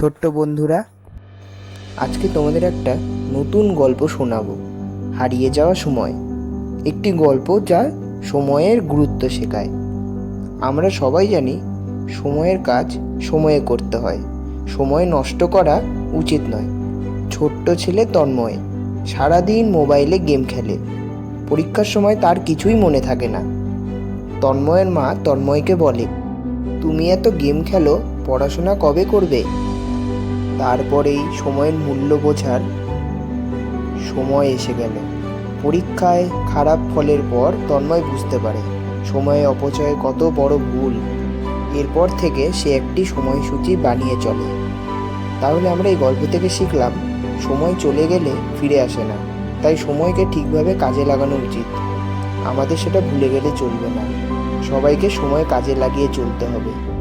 ছোট্ট বন্ধুরা, আজকে তোমাদের একটা নতুন গল্প শোনাবো। হারিয়ে যাওয়া সময়। একটি গল্প যা সময়ের গুরুত্ব শেখায়। আমরা সবাই জানি সময়ের কাজ সময়ে করতে হয়, সময় নষ্ট করা উচিত নয়। ছোট্ট ছেলে তন্ময় সারাদিন মোবাইলে গেম খেলে। পরীক্ষার সময় তার কিছুই মনে থাকে না। তন্ময়ের মা তন্ময়কে বলে, তুমি এত গেম খেলো, পড়াশোনা কবে করবে? তারপরেই সময়ের মূল্য বোঝার সময় এসে গেল। পরীক্ষায় খারাপ ফলের পর তন্ময় বুঝতে পারে সময় অপচয় কত বড় ভুল। এরপর থেকে সে একটি সময়সূচি বানিয়ে চলে। তাহলে আমরা এই গল্প থেকে শিখলাম, সময় চলে গেলে ফিরে আসে না, তাই সময়কে ঠিকভাবে কাজে লাগানো উচিত। আমাদের সেটা ভুলে গেলে চলবে না। সবাইকে সময় কাজে লাগিয়ে চলতে হবে।